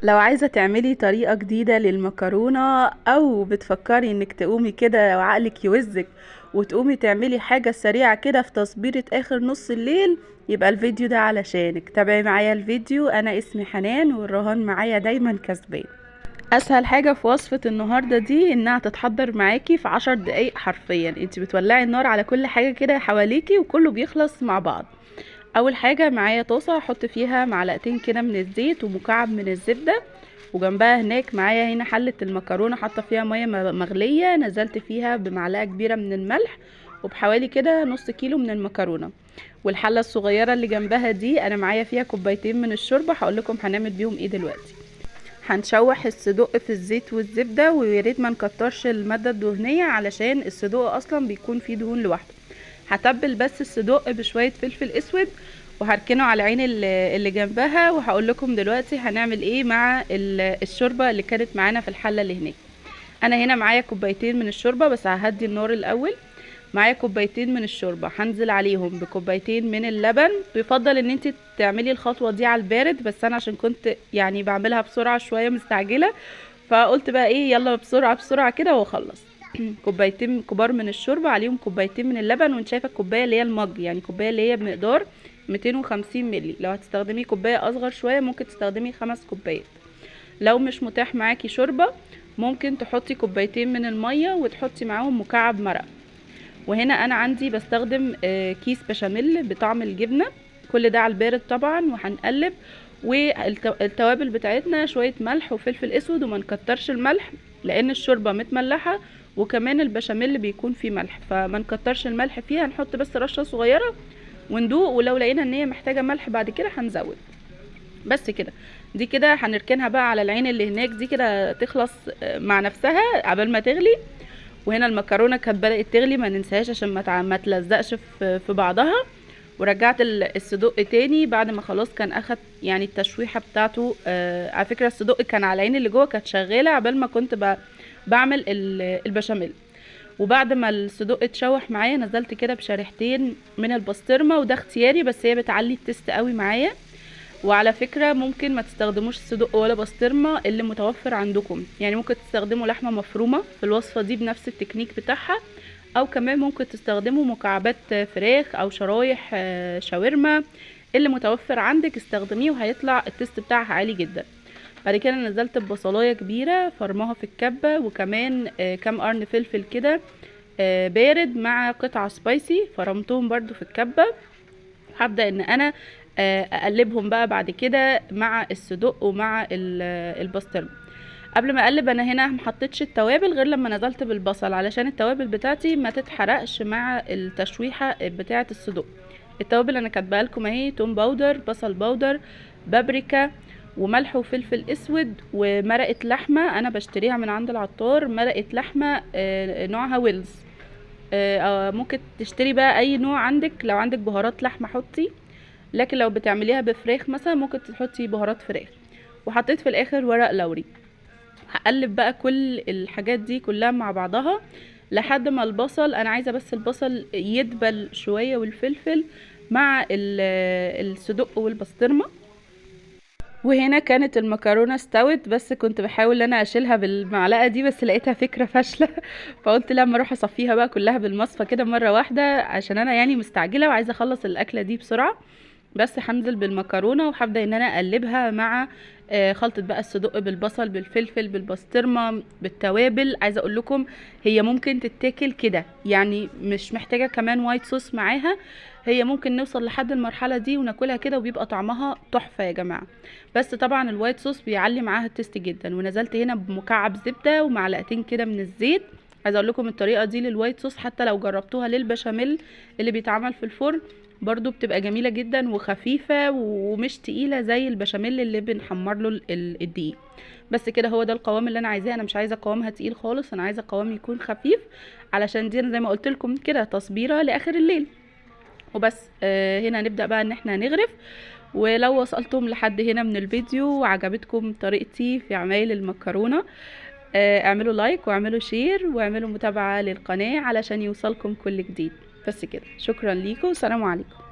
لو عايزة تعملي طريقة جديدة للمكرونة او بتفكري انك تقومي كده وعقلك يوزك وتقومي تعملي حاجة سريعة كده في تصبيرة اخر نص الليل، يبقى الفيديو ده علشانك. تابعي معايا الفيديو. انا اسمي حنان والرهان معايا دايما كسبان. اسهل حاجة في وصفة النهاردة دي انها تتحضر معاكي في 10 دقايق حرفيا. انت بتولعي النار على كل حاجة كده حواليكي وكله بيخلص مع بعض. اول حاجه معايا طاسه احط فيها معلقتين كده من الزيت ومكعب من الزبده، وجنبها هناك معايا هنا حله المكرونه حاطه فيها ميه مغليه، نزلت فيها بمعلقه كبيره من الملح وبحوالي كده نص كيلو من المكرونه. والحله الصغيره اللي جنبها دي انا معايا فيها كوبايتين من الشوربه، هقول لكم هنعمل بيهم ايه دلوقتي. هنشوح الصدق في الزيت والزبده، وياريت ما نكترش الماده الدهنيه علشان الصدق اصلا بيكون فيه دهون لوحده. هتبل بس الصدق بشويه فلفل اسود وهركنه على العين اللي جنبها، وهقول لكم دلوقتي هنعمل ايه مع الشوربه اللي كانت معانا في الحله اللي هناك. انا هنا معايا كوبايتين من الشوربه، بس ههدي النار الاول. معايا كوبايتين من الشوربه هنزل عليهم بكوبايتين من اللبن. بيفضل ان انت تعملي الخطوه دي على البارد، بس انا عشان كنت يعني بعملها بسرعه شويه مستعجله، فقلت بقى ايه يلا بسرعه بسرعه كده واخلص. كوبايتين كبار من الشوربه عليهم كوبايتين من اللبن. وانت شايفه الكوبايه اللي هي المج، يعني الكوبايه اللي هي بمقدار 250 مللي. لو هتستخدمي كوبايه اصغر شويه ممكن تستخدمي 5 كوبايات. لو مش متاح معاكي شوربه ممكن تحطي كوبايتين من الميه وتحطي معاهم مكعب مرق. وهنا انا عندي بستخدم كيس بشاميل بطعم الجبنه. كل ده على البارد طبعا، وهنقلب. والتوابل بتاعتنا شويه ملح وفلفل اسود، وما نكترش الملح لان الشوربه متملحه، وكمان البشاميل بيكون فيه ملح فما نكترش الملح فيها. نحط بس رشه صغيره وندوق، ولو لقينا ان هي محتاجه ملح بعد كده هنزود. بس كده. دي كده هنركنها بقى على العين اللي هناك دي كده تخلص مع نفسها عبال ما تغلي. وهنا المكرونه كانت بدات تغلي، ما ننساهاش عشان ما تلزقش في بعضها. ورجعت الصدق تاني بعد ما خلاص كان اخد يعني التشويحه بتاعته. على فكره الصدق كان على العين اللي جوه كانت شغاله عبال ما كنت بعمل البشاميل. وبعد ما الصدق اتشوح معايا نزلت كده بشريحتين من البسطرمه، وده اختياري بس هي بتعلي التست قوي معايا. وعلى فكرة ممكن ما تستخدموش صدق ولا بسطرمة اللي متوفر عندكم، يعني ممكن تستخدموا لحمة مفرومة في الوصفة دي بنفس التكنيك بتاعها، او كمان ممكن تستخدموا مكعبات فراخ او شرايح شاورما. اللي متوفر عندك استخدميه وهيطلع التست بتاعها عالي جدا. بعد كده نزلت ببصلايه كبيره فرماها في الكبه، وكمان كام قرن فلفل كده بارد مع قطعه سبايسي فرمتهم برضو في الكبه. هبدأ ان انا اقلبهم بقى بعد كده مع الصدق ومع البسطرمه. قبل ما اقلب انا هنا محطتش التوابل غير لما نزلت بالبصل علشان التوابل بتاعتي ما تتحرقش مع التشويحه بتاعه الصدق. التوابل انا كاتباها لكم اهي: توم باودر، بصل باودر، بابريكا، وملح وفلفل اسود، ومرقه لحمه انا بشتريها من عند العطار، مرقه لحمه نوعها ويلز. ممكن تشتري بقى اي نوع عندك. لو عندك بهارات لحمه حطي، لكن لو بتعمليها بفراخ مثلا ممكن تحطي بهارات فراخ. وحطيت في الاخر ورق لوري. هقلب بقى كل الحاجات دي كلها مع بعضها لحد ما البصل، انا عايزه بس البصل يدبل شويه والفلفل مع الصدق والبسطرمه. وهنا كانت المكرونه استوت، بس كنت بحاول ان انا اشيلها بالمعلقه دي بس لقيتها فكره فاشله فقلت لما اروح اصفيها بقى كلها بالمصفى كده مره واحده، عشان انا يعني مستعجله وعايزه اخلص الاكله دي بسرعه. بس هنزل بالمكرونه وهبدا ان انا اقلبها مع خلطه بقى الصدق بالبصل بالفلفل بالبسطرمه بالتوابل. عايزه اقول لكم هي ممكن تتاكل كده، يعني مش محتاجه كمان وايت صوص معاها. هي ممكن نوصل لحد المرحله دي وناكلها كده وبيبقى طعمها تحفه يا جماعه. بس طبعا الوايت صوص بيعلي معاها التست جدا. ونزلت هنا بمكعب زبده ومعلقتين كده من الزيت. عايزه اقول لكم الطريقه دي للوايت صوص حتى لو جربتوها للبشاميل اللي بيتعمل في الفرن برضو بتبقى جميلة جدا وخفيفة ومش تقيلة زي البشاميل اللي بنحمر له الدقيق. بس كده هو ده القوام اللي انا عايزاه. انا مش عايزة قوامها تقيل خالص، انا عايزة قوام يكون خفيف علشان دي زي ما قلت لكم كده تصبيرة لاخر الليل وبس. هنا نبدأ بقى ان احنا نغرف. ولو وصلتم لحد هنا من الفيديو وعجبتكم طريقتي في عمايل المكرونة، اعملوا لايك واعملوا شير واعملوا متابعة للقناة علشان يوصلكم كل جديد. بس كده، شكرا ليكم، والسلام عليكم.